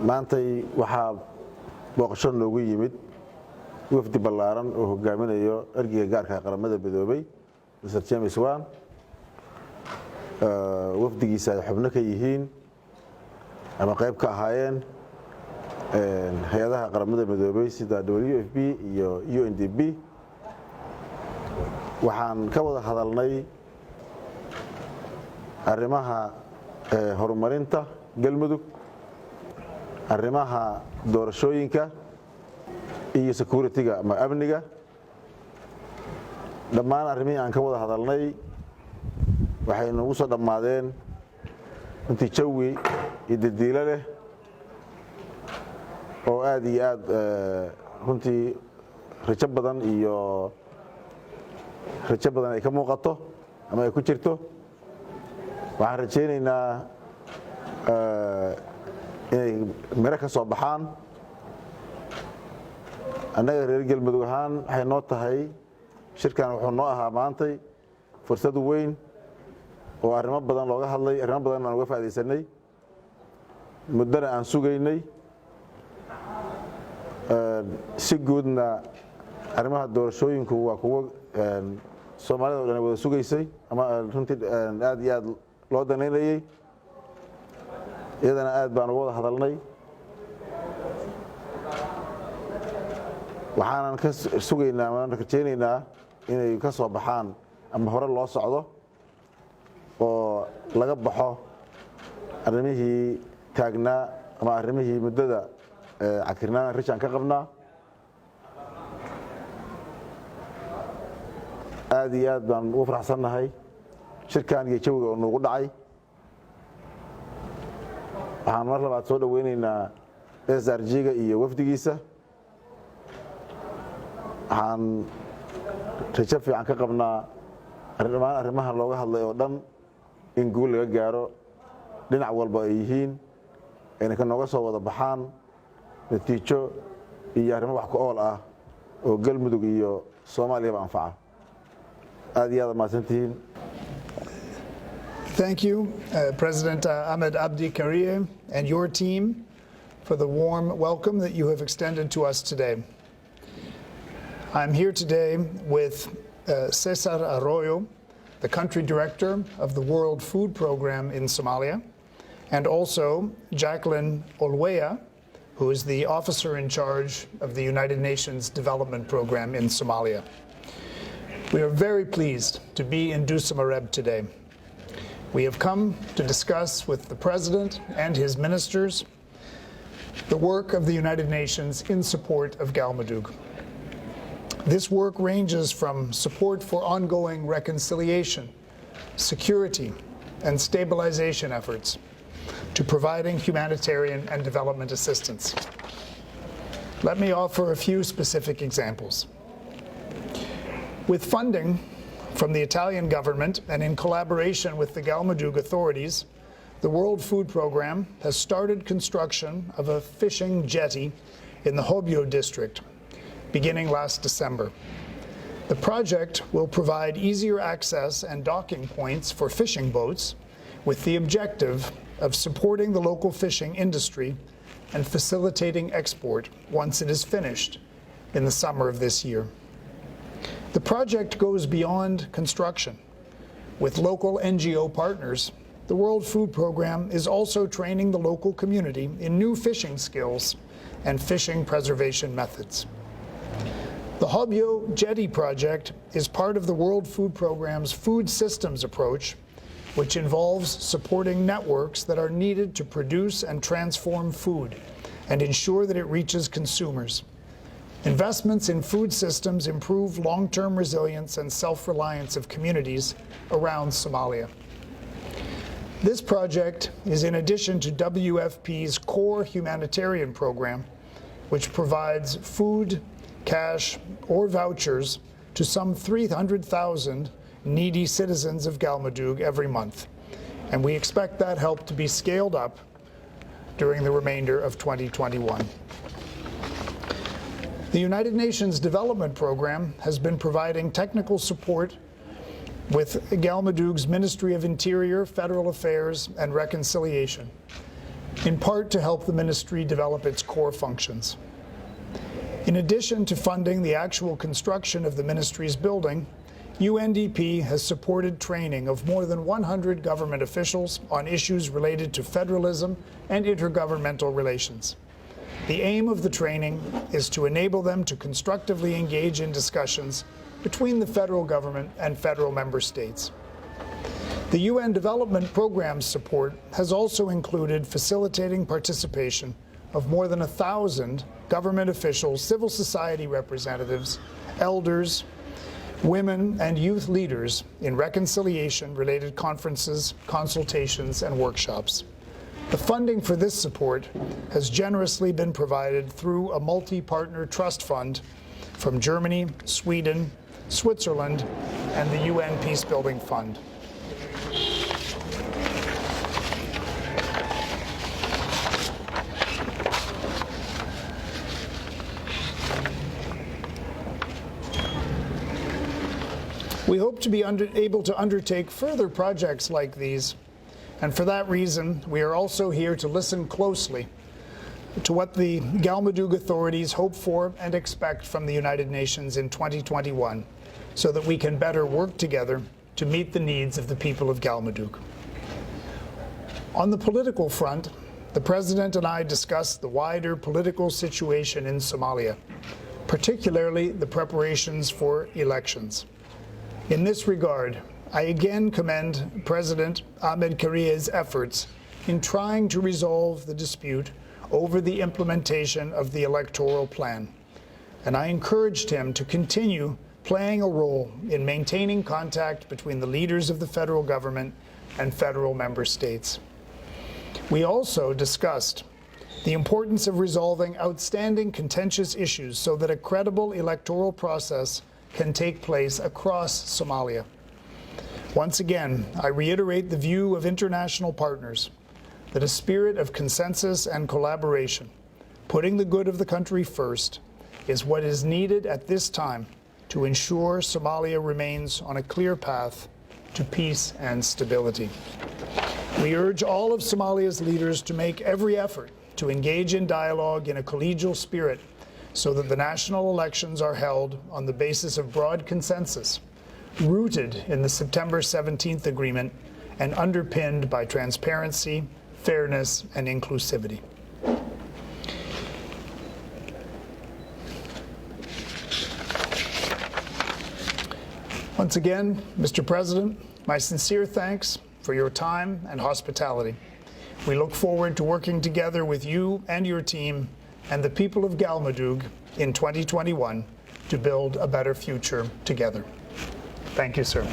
maantay waxaa booqasho loogu yimid wafdi ballaaran oo hogaaminayo ergeyga gaarka qaramada midoobay Mr. James Swan wafdigiisa ay xubno ka yihiin ama qayb ka ahaayeen hay'adaha qaramada midoobay sida WFP iyo UNDP. waxaan ka wada hadalnay arrimaha horumarinta galmudug, arrimaha doorashooyinka iyo security-ga ama amniga. dhammaan arrimihii aan ka wada hadalnay waxay nagu soo dhammaadeen intii jawi iyo dadiilo leh oo aad iyo aad runtii rajo badan ay ka muuqato ama ay ku jirto. waxaan rajaynaynaa inay miro ka soo baxaan. annaga reer galmudug ahaan waxay noo tahay shirkan wuxuu noo ahaa maantay fursad weyn oo arrimo badan looga hadlay, arrimo badan aan uga faa'iidaysanay, muddana aan sugaynay. si guudna arrimaha doorashooyinku waa kuwo Soomaalida oo dhan wada sugaysay ama runtii aad iyo aad loo danaynayay. iyadana aad baan uga wada hadalnay. waxaanan ka sugaynaa ama rajaynaynaa inay ka soo baxaan ama hore loo socdo oo laga baxo arrimihii taagnaa ama arrimihii muddada cakirnaan rishaan ka qabnaa. aad iyo aad baan ugu faraxsannahay shirkan iyo jawiga oo noogu dhacay. waxaan mar labaad soo dhaweynaynaa SRG-ga iyo wafdigiisa. waxaan rajo fiican ka qabnaa dhammaan arrimaha looga hadlay oo dhan in guul laga gaaro dhinac walba ay yihiin, ayna ka nooga soo wada baxaan natiijo iyo arrimo wax ku ool ah oo galmudug iyo Soomaaliyaba anfaca. aad iyo aad mahadsantihiin. Thank you, President Ahmed Abdi Karie and your team for the warm welcome that you have extended to us today. I'm here today with Cesar Arroyo, the country director of the World Food Program in Somalia, and also Jacqueline Olweya, who is the officer in charge of the United Nations Development Program in Somalia. We are very pleased to be in Dusamareb today. We have come to discuss with the President and his ministers the work of the United Nations in support of Galmudug. This work ranges from support for ongoing reconciliation, security, and stabilization efforts to providing humanitarian and development assistance. Let me offer a few specific examples. With funding from the Italian government and in collaboration with the Galmudug authorities, the World Food Program has started construction of a fishing jetty in the Hobyo district beginning last December. The project will provide easier access and docking points for fishing boats with the objective of supporting the local fishing industry and facilitating export once it is finished in the summer of this year. The project goes beyond construction. With local NGO partners, the World Food Program is also training the local community in new fishing skills and fishing preservation methods. The Hobyo Jetty project is part of the World Food Program's food systems approach, which involves supporting networks that are needed to produce and transform food and ensure that it reaches consumers. Investments in food systems improve long-term resilience and self-reliance of communities around Somalia. This project is in addition to WFP's core humanitarian program, which provides food, cash, or vouchers to some 300,000 needy citizens of Galmudug every month. And we expect that help to be scaled up during the remainder of 2021. The United Nations Development Program has been providing technical support with Galmudug's Ministry of Interior, Federal Affairs, and Reconciliation. in part to help the ministry develop its core functions. In addition to funding the actual construction of the ministry's building, UNDP has supported training of more than 100 government officials on issues related to federalism and intergovernmental relations. The aim of the training is to enable them to constructively engage in discussions between the federal government and federal member states. The UN Development Programme's support has also included facilitating participation of more than 1,000 government officials, civil society representatives, elders, women, and youth leaders in reconciliation-related conferences, consultations, and workshops. The funding for this support has generously been provided through a multi-partner trust fund from Germany, Sweden, Switzerland, and the UN Peacebuilding Fund. We hope to be able to undertake further projects like these, and for that reason, we are also here to listen closely to what the Galmudug authorities hope for and expect from the United Nations in 2021, so that we can better work together to meet the needs of the people of Galmudug. On the political front, the President and I discussed the wider political situation in Somalia, particularly the preparations for elections. In this regard, I again commend President Ahmed Kariye's efforts in trying to resolve the dispute over the implementation of the electoral plan, and I encouraged him to continue playing a role in maintaining contact between the leaders of the federal government and federal member states. We also discussed the importance of resolving outstanding contentious issues so that a credible electoral process can take place across Somalia. Once again, I reiterate the view of international partners that a spirit of consensus and collaboration, putting the good of the country first, is what is needed at this time to ensure Somalia remains on a clear path to peace and stability. We urge all of Somalia's leaders to make every effort to engage in dialogue in a collegial spirit so that the national elections are held on the basis of broad consensus, rooted in the September 17th agreement and underpinned by transparency, fairness, and inclusivity. Once again, Mr. President, my sincere thanks for your time and hospitality. We look forward to working together with you and your team and the people of Galmudug in 2021 to build a better future together. Thank you, sir.